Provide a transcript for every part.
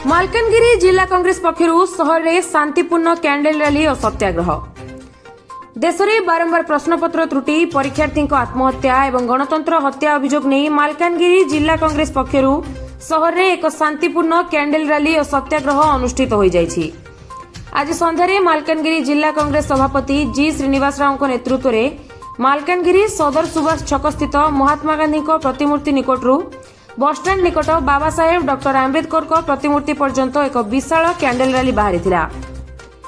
मालकानगिरी जिला कांग्रेस पक्षरु शहर में शांतिपूर्ण कैंडल रैली और सत्याग्रह। देश में बारंबार प्रश्नपत्र त्रुटि, परीक्षार्थी आत्महत्या और गणतंत्र हत्या अभियोग नहीं मालकानगिरी जिला कांग्रेस पक्षरु शहर में एक शांतिपूर्ण कैंडल रैली और सत्याग्रह अनुष्ठित हो जाइछि। आज संध्यारे मालकानगिरी जिला कांग्रेस सभापति जी श्रीनिवास राव नेतृत्व में मालकानगिरी सदर सुभाष छक स्थित महात्मा गांधी प्रतिमूर्ति निकटरू बसस्टाण्ड निकट बाबा साहेब डॉक्टर आंबेडकर प्रतिमूर्ति पर्यंत एक विशाल कैंडल रैली बाहरी।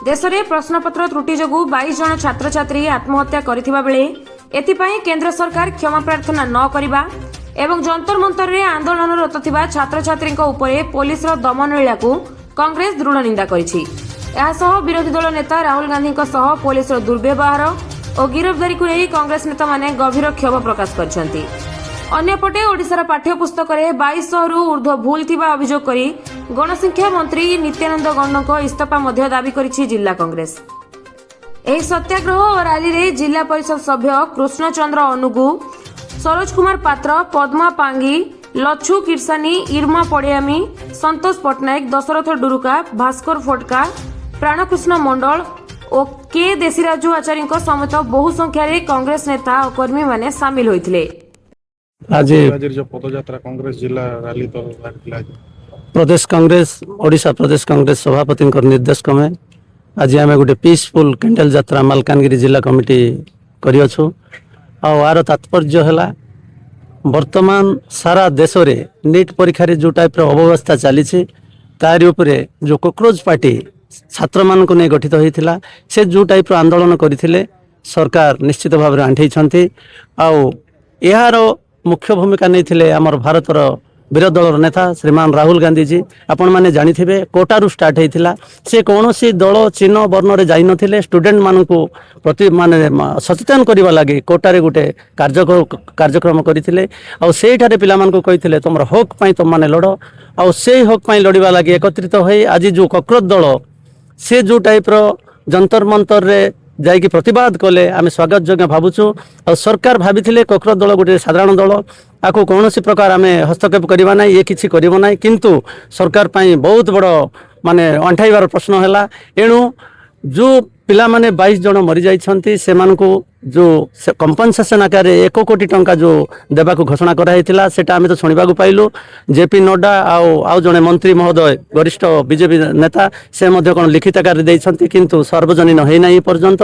देश में प्रश्नपत्र त्रुटि जोगु 22 जन छात्र छात्री आत्महत्या करथिबा बेले एथिपाई केंद्र सरकार क्षमा प्रार्थना न करिबा एवं जंतर मंतर रे आंदोलनरत थिबा छात्र छात्री उपरे पुलिस रो दमन लीला को कांग्रेस दृढ़ निंदा करिछि। एहासह विरोधी दल नेता राहुल गांधी सह पुलिस रो दुर्व्यवहार और गिरफ्तारी को नहीं कांग्रेस नेता माने गभीर क्षोभ प्रकाश करछन्ति। अन्यपटे ओडिशार पाठ्यपुस्तक 2200 रु ऊर्ध्व भूल थिबा अभियोग करी गणशिक्षा मंत्री नित्यानंद गौंडको इस्तीफा मध्य दाबी करिछि जिला कांग्रेस। एही सत्याग्रह और रैली रे जिला परिषद सभ्य कृष्णचंद्र अनुगु, सरोज कुमार पात्र, पद्मा पांगी, लच्छु किरसानी, इरमा पड़ियामी, संतोष पट्टनायक, दशरथ डुरुका, भास्कर फोटका, प्राणकृष्ण मंडल और के देशीराजू आचार्य समेत बहु संख्यार कांग्रेस नेता और कर्मी माने शामिल होइथिले। आज जो पदयात्रा कांग्रेस जिला रैली तो प्रदेश कांग्रेस ओडिशा प्रदेश कांग्रेस सभापति निर्देश क्रमे आज आम गोटे पीसफुल कैंडल यात्रा मालकानगिरी जिला कमिटी करियछु। आर तात्पर्य है वर्तमान सारा देश में नीट परीक्षा जो टाइप अव्यवस्था चली तारी उपरे जो कॉकरोच पार्टी छात्र मान नहीं गठित होता से जो टाइप आंदोलन करते सरकार निश्चित भाव में आंठई यार मुख्य भूमिका नहीं आमर भारतर विरोधी दल नेता श्रीमान राहुल गांधी जी। आपण मैंने जानिथिबे कोटारू स्टार्ट होता से कौन सी दल चिन्ह वर्ण रे जाई नथिले स्टूडेंट मान को प्रति माने सचेतन करने लगे कोटारे गोटे कार्यक्रम करथिले आ सेठारे पिला मान को कहिथिले तुम हक पई तुम माने लड़ आ से हक पई लड़िबा लगे एकत्रित होई आज जो कॉकरोच दल से जो टाइप रो जंतर मंतर रे जाइए प्रतिवाद कले आम स्वागत योग्य भावुँ और सरकार भाभी कॉकरोच दल गोटे साधारण दल आपको कौन प्रकार आम हस्तक्षेप करवा ना ये किसी कर ना किंतु सरकार पाई बहुत बड़ माने अंठाइबार प्रश्न है। एणु जो पिला माने 22 जन मरी जाइछन्ति सेमानकु जो कंपनसेशन आकार 1 कोटी टंका जो देवा को घोषणा कराइथिला सेटा आमे तो सुनिबा को पाइलु। जेपी नड्डा आउ जने मंत्री महोदय वरिष्ठ बीजेपी नेता से मध्य कोन लिखित आकार दैछन्ति किंतु सार्वजनीन होई नाही पर्यंत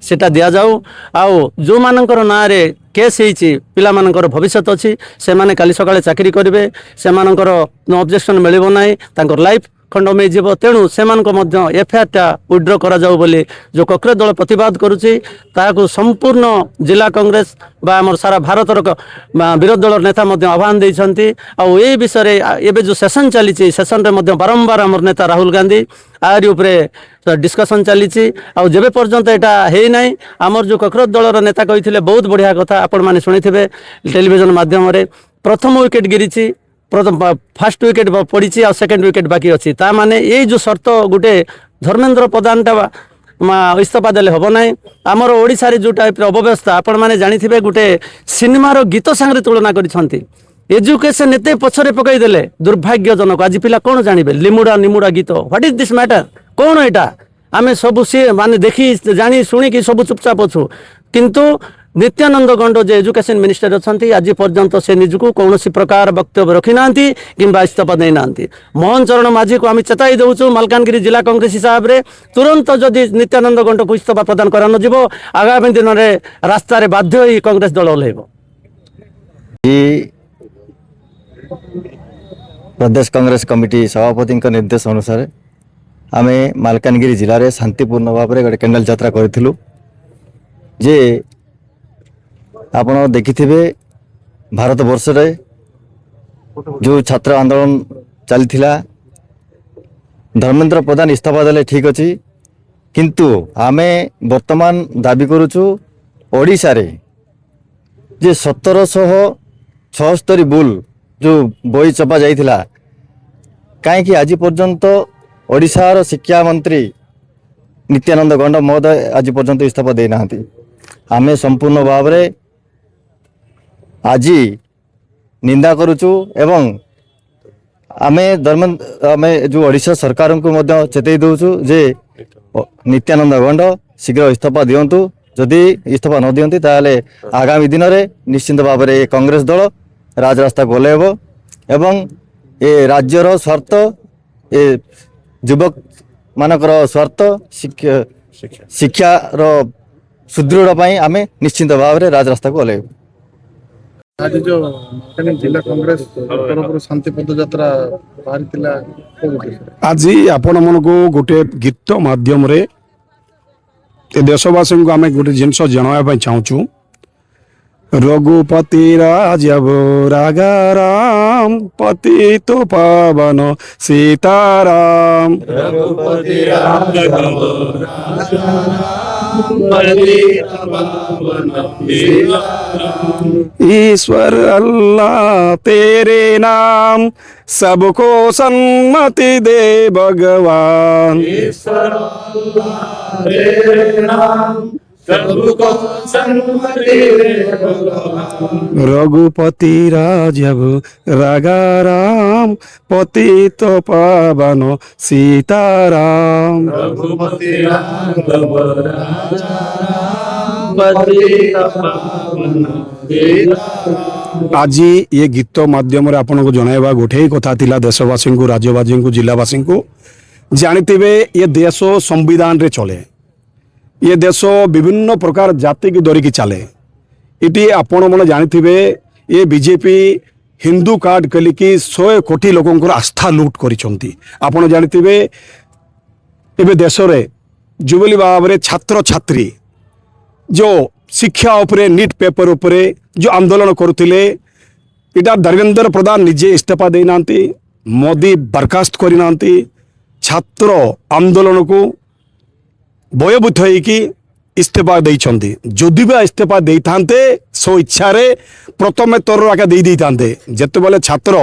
सेटा दिया जाऊ। आउ जो मानकर ना रे केस होईछि पिला मानकर भविष्य अछि से माने काली सकाळे चाकरी करिवे से मानकर ऑब्जेक्शन मिलिबो नाही तांकर लाइफ खंड में जीव तेणु से एफआईआर टा विड्र करा जाऊ बोली जो कॉकरोच दल प्रतिवाद करुच्ची ताकू संपूर्ण जिला कांग्रेस बा आमर सारा भारतर विरोधी दल नेता आह्वान देइछन्ति। आउ ए विषय एबे जो सेशन चली सेशन रे बारंबार आमर नेता राहुल गांधी आरि उपरे डिस्कशन चली आउ जेबे पर्यंत एटा हे नाही आमर जो कॉकरोच दलर नेता कहिथिले बहुत बढ़िया कथा आपण माने सुनिथिबे टेलीविजन माध्यम रे प्रथम विकेट गिरिछि फर्स्ट विकेट पड़ी आ सेकेंड विकेट बाकी अच्छी ता माने ये जो शर्त गोटे धर्मेंद्र प्रधानटा इस्तीफा देले हम ना आमर ओडिशा रे जो टाइप अव्यवस्था आपण माने जानिथिबे गोटे सिनेमार गीत सांगे तुलना करिसंती एजुकेशन एते पछरे पकई देले दुर्भाग्यजनक। आज पिला कौन जानिबे लिमुड़ा निमुड़ा गीत व्हाट इज दिस मैटर कौन एटा आमे सब सी माने देखी जानी शुणी कि सब चुपचाप अच्छु किंतु नित्यानंद गौंड जो एजुकेशन मिनिस्टर अच्छा आज पर्यंत से निजक कौन प्रकार वक्तव्य रखी ना कि इस्तीफा दे ना। मोहन चरण माझी को आम चेताई दौचु मालकानगिरी जिला कांग्रेस हिसाब से तुरंत जदि नित्यानंद गौंड को इस्तीफा प्रदान करा नजिब आगामी दिन में रास्तार बाध्य होई कांग्रेस दल ओह्लैब। प्रदेश कांग्रेस कमिटी सभापति निर्देश अनुसार आम मालकानगिरी जिले में शांतिपूर्ण भाव में गोटे कैंडल यात्रा करूँ जे आपण देखिथिबे भारत वर्ष रे जो छात्र आंदोलन चलथिला धर्मेंद्र प्रधान इस्तीफा देले ठीक अछि किंतु आमे वर्तमान दाबी करूछु ओडिशा रे जे 1776 बुल जो बही चपा जाइथिला काहे कि आज पर्यंत ओडिशार शिक्षा मंत्री नित्यानंद गौंड महोदय आज पर्यंत इस्तीफा दे नाहंती। आमे संपूर्ण भाव रे आज निंदा करुचु एवं आमे आमे जो ओडिशा सरकार को मध्य चेतई दउछु जे नित्यानंद गंड शीघ्र इस्तीफा दियंतु जदि इस्तीफा न दियंती ताले आगामी दिन में निश्चिंत भाव में कांग्रेस दल राजरास्ता को ओह्लैब एवं ए राज्यर स्वार्थ ए युवक मानकर स्वार्थ शिक्षार सुदृढ़ आमे निश्चिंत भाव में राजरास्ता को ओह्लैब। आज जो मालकानगिरी जिला कांग्रेस तरफ शांति पदयात्रा बाहरी थिला आज आपण मन को गोटे गीत माध्यम रे ए देशवासी को आम गोटे जिनस जनाया चाहूँ रघुपति राजव रागाराम पति तो पावन सीताराम ईश्वर अल्लाह तेरे नाम सबको सन्मति दे भगवान। रघुपति राजव रागाराम पतित पावन सीताराम। आज ये गीत माध्यम आपन को जनइबा गोटे कथा थिला देशवासी को राज्यवासी को जिलावासी को जानिथिबे ये देश संविधान रे चले ये देश विभिन्न प्रकार जाति की धरिकी चले इटी आपण मन जानिथिबे ये बीजेपी हिंदू कार्ड कलिकी 100 कोटी लोकंकर आस्था लूट करिसंती। आपण जानिथिबे एबे देश रे जुबली भाव रे छात्र छात्री जो शिक्षा उपरे नीट पेपर उपरे जो आंदोलन करुथिले इटा धर्मेंद्र प्रधान निजे इस्तीफा दे नांती मोदी बर्खास्त करि नांती छात्र आंदोलन को भयभूत होइकी इस्तीफा देइछंती जदि बा इस्तीफा देई थांते सो इच्छा रे प्रथम तोर आका देई देई थांते जते बेले छात्र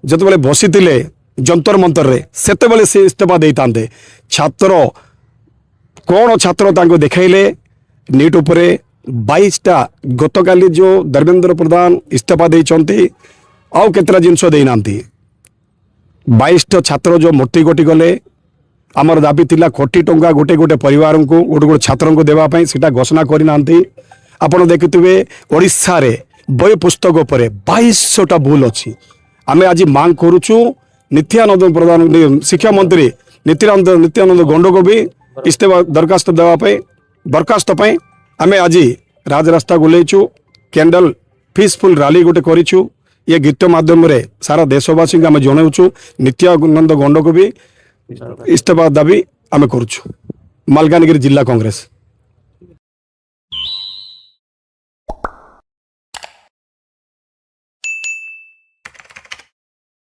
जते बेले बसितिले जंतर मंतर रे सेते बेले से इस्तीफा देई थांते छात्र कोन छात्र तांको देखाइले नीट उपरे 22टा गतकाली जो धर्मेंद्र प्रधान इस्तीफा देइछंती आउ केतरा जिंस देई नांती 22टा छात्र जो मोटी गोटी गले आमर दाबी थिला कोटी टंका गोटे गोटे परिवार को गोटे गोटे छात्र को देवा पई सेटा घोषणा करि नांती। आपण देखिथिबे ओडिसा रे बय पुस्तक उपरे 2200टा भूल अछि। आमे आज मांग करूछु नित्यानंद प्रधान शिक्षा मंत्री नित्यानंद गंड को भी इस्तीफा दरखास्त देवा पई बर्खास्त पई आमे आज राजरास्ता गुलेछु कैंडल पीसफुल रैली गोटे करिछु। ये गीत माध्यम रे सारा देशवासी को आमे जणाउछु नित्यानंद गंड को भी इस्तीफा दाबी आमे करूछु। मालकानगिरी जिला कांग्रेस।